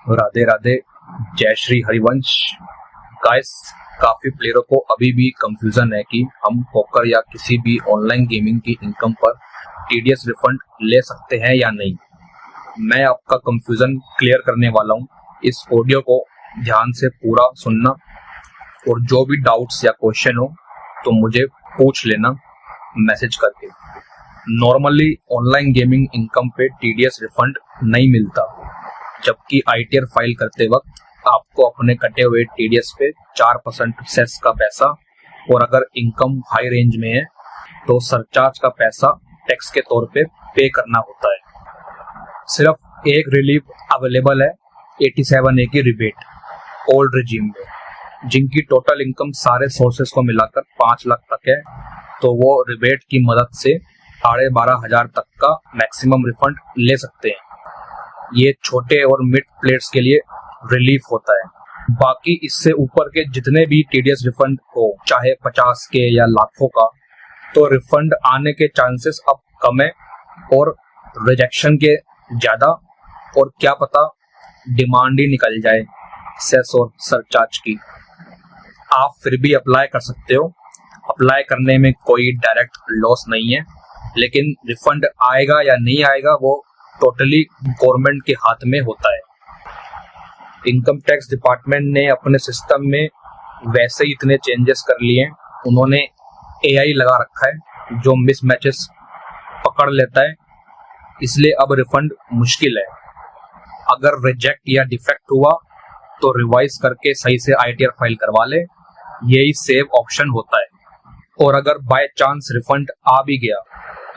राधे राधे, जय श्री हरिवंश। गाइस, काफी प्लेयरों को अभी भी कंफ्यूजन है कि हम पोकर या किसी भी ऑनलाइन गेमिंग की इनकम पर टीडीएस रिफंड ले सकते हैं या नहीं। मैं आपका कंफ्यूजन क्लियर करने वाला हूं। इस ऑडियो को ध्यान से पूरा सुनना और जो भी डाउट्स या क्वेश्चन हो तो मुझे पूछ लेना मैसेज करके। नॉर्मली ऑनलाइन गेमिंग इनकम पे टीडीएस रिफंड नहीं मिलता, जबकि आईटीआर फाइल करते वक्त आपको अपने कटे हुए टीडीएस पे 4% सेस का पैसा और अगर इनकम हाई रेंज में है तो सरचार्ज का पैसा टैक्स के तौर पे करना होता है। सिर्फ एक रिलीफ अवेलेबल है 87A की रिबेट ओल्ड रिजीम में, जिनकी टोटल इनकम सारे सोर्सेस को मिलाकर 5 लाख तक है, तो वो रिबेट की मदद से 12,500 तक का मैक्सिमम रिफंड ले सकते हैं। ये छोटे और मिड प्लेयर्स के लिए रिलीफ होता है। बाकी इससे ऊपर के जितने भी टीडीएस रिफंड हो, चाहे 50 के या लाखों का, तो रिफंड आने के चांसेस अब कम है और रिजेक्शन के ज्यादा, और क्या पता डिमांड ही निकल जाए सेस और सरचार्ज की। आप फिर भी अप्लाई कर सकते हो। अप्लाई करने में कोई डायरेक्ट लॉस नहीं है, लेकिन रिफंड आएगा या नहीं आएगा वो टोटली गवर्नमेंट के हाथ में होता है। इनकम टैक्स डिपार्टमेंट ने अपने सिस्टम में वैसे ही इतने चेंजेस कर लिए हैं। उन्होंने एआई लगा रखा है जो मिसमैचेस पकड़ लेता है, इसलिए अब रिफंड मुश्किल है। अगर रिजेक्ट या डिफेक्ट हुआ तो रिवाइज करके सही से आईटीआर फाइल करवा ले, यही सेव ऑप्शन होता है। और अगर बाय चांस रिफंड आ भी गया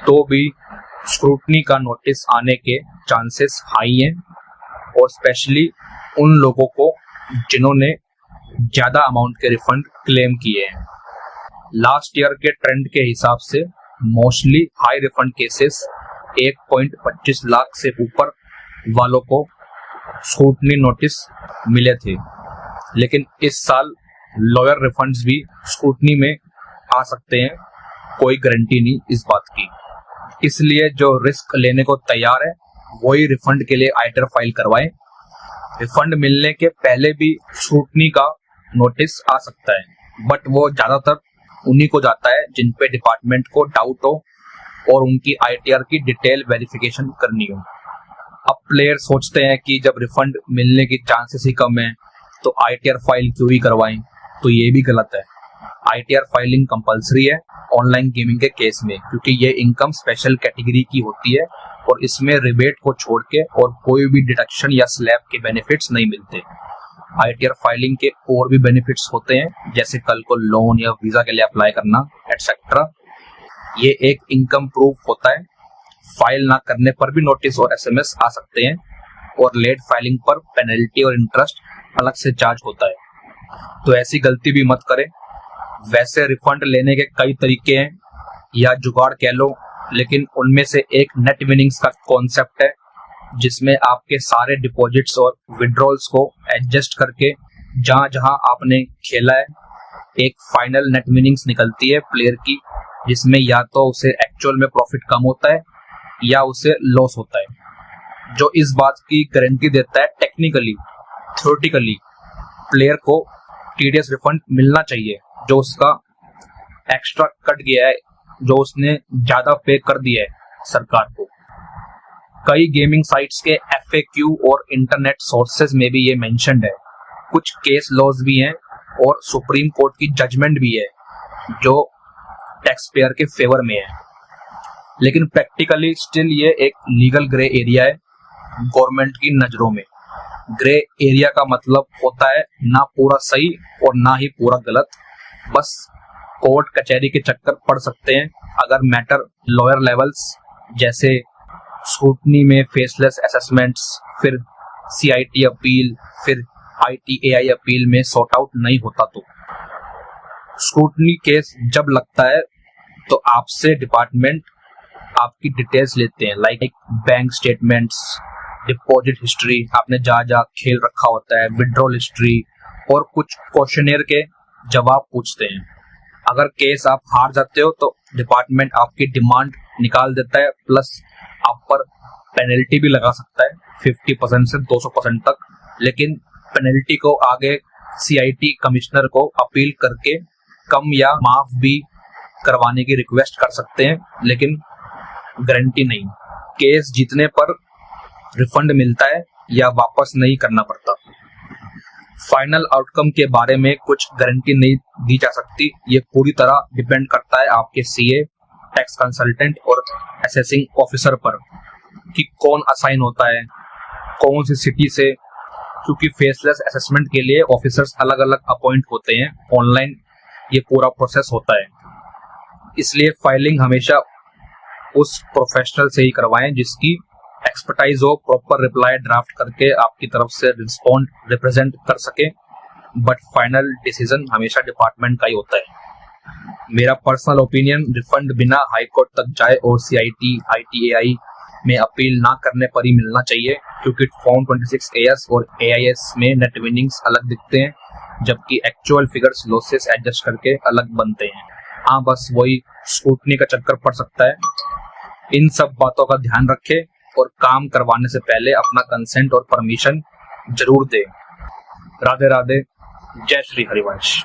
तो भी स्क्रूटनी का नोटिस आने के चांसेस हाई हैं, और स्पेशली उन लोगों को जिन्होंने ज्यादा अमाउंट के रिफंड क्लेम किए हैं। लास्ट ईयर के ट्रेंड के हिसाब से mostly high refund cases 1.25 lakh से ऊपर वालों को स्क्रूटनी नोटिस मिले थे, लेकिन इस साल लॉयर रिफंड्स भी स्क्रूटनी में आ सकते हैं, कोई गारंटी नहीं इस बात की। इसलिए जो रिस्क लेने को तैयार है वही रिफंड के लिए आईटीआर फाइल करवाएं। रिफंड मिलने के पहले भी स्क्रूटनी का नोटिस आ सकता है, बट वो ज्यादातर उन्हीं को जाता है जिन पे डिपार्टमेंट को डाउट हो और उनकी आईटीआर की डिटेल वेरिफिकेशन करनी हो। अब प्लेयर सोचते हैं कि जब रिफंड मिलने की चांसेस ही कम है तो आईटीआर फाइल क्यों ही करवाएं, तो ये भी गलत है। आईटीआर फाइलिंग कंपलसरी है ऑनलाइन गेमिंग के केस में, क्योंकि ये इनकम स्पेशल कैटेगरी की होती है और इसमें रिबेट को छोड़ के और कोई भी डिडक्शन या स्लैब के बेनिफिट्स नहीं मिलते। आईटीआर फाइलिंग के और भी बेनिफिट्स होते हैं, जैसे कल को लोन या वीजा के लिए अप्लाई करना एटसेट्रा। ये एक इनकम प्रूफ होता है। फाइल ना करने पर भी नोटिस और एसएमएस आ सकते हैं, और लेट फाइलिंग पर पेनल्टी और इंटरेस्ट अलग से चार्ज होता है। तो ऐसी गलती भी मत करें। वैसे रिफंड लेने के कई तरीके हैं या जुगाड़ कह लो, लेकिन उनमें से एक नेट विनिंग्स का कॉन्सेप्ट है, जिसमें आपके सारे डिपॉजिट्स और विड्रॉल्स को एडजस्ट करके जहां जहां आपने खेला है एक फाइनल नेट विनिंग्स निकलती है प्लेयर की, जिसमें या तो उसे एक्चुअल में प्रॉफिट कम होता है या उसे लॉस होता है, जो इस बात की गारंटी देता है टेक्निकली थ्योरेटिकली प्लेयर को टीडीएस रिफंड मिलना चाहिए, जो उसका एक्स्ट्रा कट गया है, जो उसने ज्यादा पे कर दिया है सरकार को। कई गेमिंग साइट्स के एफएक्यू और इंटरनेट सोर्सेज में भी ये मेंशन्ड है। कुछ केस लॉज भी हैं और सुप्रीम कोर्ट की जजमेंट भी है जो टैक्स पेयर के फेवर में है, लेकिन प्रैक्टिकली स्टिल ये एक लीगल ग्रे एरिया है गवर्नमेंट की नजरों में। ग्रे एरिया का मतलब होता है ना पूरा सही और ना ही पूरा गलत, बस कोर्ट कचहरी के चक्कर पड़ सकते हैं अगर मैटर लॉयर लेवल्स जैसे स्क्रूटनी में फेसलेस असेसमेंट्स, फिर सीआईटी अपील, फिर आईटीएआई अपील में सॉर्ट आउट नहीं होता। तो स्क्रूटनी केस जब लगता है तो आपसे डिपार्टमेंट आपकी डिटेल्स लेते हैं, like bank statements, deposit history, आपने जहाँ खेल रखा होता है, विड्रॉल हिस्ट्री, और कुछ क्वेश्चनेयर के जवाब पूछते हैं। अगर केस आप हार जाते हो तो डिपार्टमेंट आपकी डिमांड निकाल देता है, प्लस आप पर पेनल्टी भी लगा सकता है 50% से 200% तक लेकिन पेनल्टी को आगे CIT कमिश्नर को अपील करके कम या माफ भी करवाने की रिक्वेस्ट कर सकते हैं, लेकिन गारंटी नहीं। केस जीतने पर रिफंड मिलता है या वापस नहीं करना पड़ता। फाइनल आउटकम के बारे में कुछ गारंटी नहीं दी जा सकती। ये पूरी तरह डिपेंड करता है आपके CA, टैक्स कंसल्टेंट और असेसिंग ऑफिसर पर कि कौन असाइन होता है, कौन सी सिटी से, क्योंकि फेसलेस असेसमेंट के लिए ऑफिसर्स अलग अलग अपॉइंट होते हैं। ऑनलाइन ये पूरा प्रोसेस होता है, इसलिए फाइलिंग हमेशा उस प्रोफेशनल से ही करवाएं जिसकी एक्सपर्टाइज हो, प्रॉपर रिप्लाई ड्राफ्ट करके आपकी तरफ से रिस्पॉन्ड रिप्रेजेंट कर सके। बट फाइनल डिसीजन हमेशा डिपार्टमेंट का ही होता है। मेरा पर्सनल ओपिनियन, रिफंड बिना हाई कोर्ट तक जाए और CIT ITAI में अपील ना करने पर ही मिलना चाहिए, क्योंकि फॉर्म 26AS और AIS में नेट विनिंग्स अलग दिखते हैं, जबकि एक्चुअल फिगर्स लॉसेस एडजस्ट करके अलग बनते हैं। हाँ, बस वही स्क्रूटनी का चक्कर पड़ सकता है। इन सब बातों का ध्यान रखें और काम करवाने से पहले अपना कंसेंट और परमिशन जरूर दें। राधे राधे, जय श्री हरिवंश।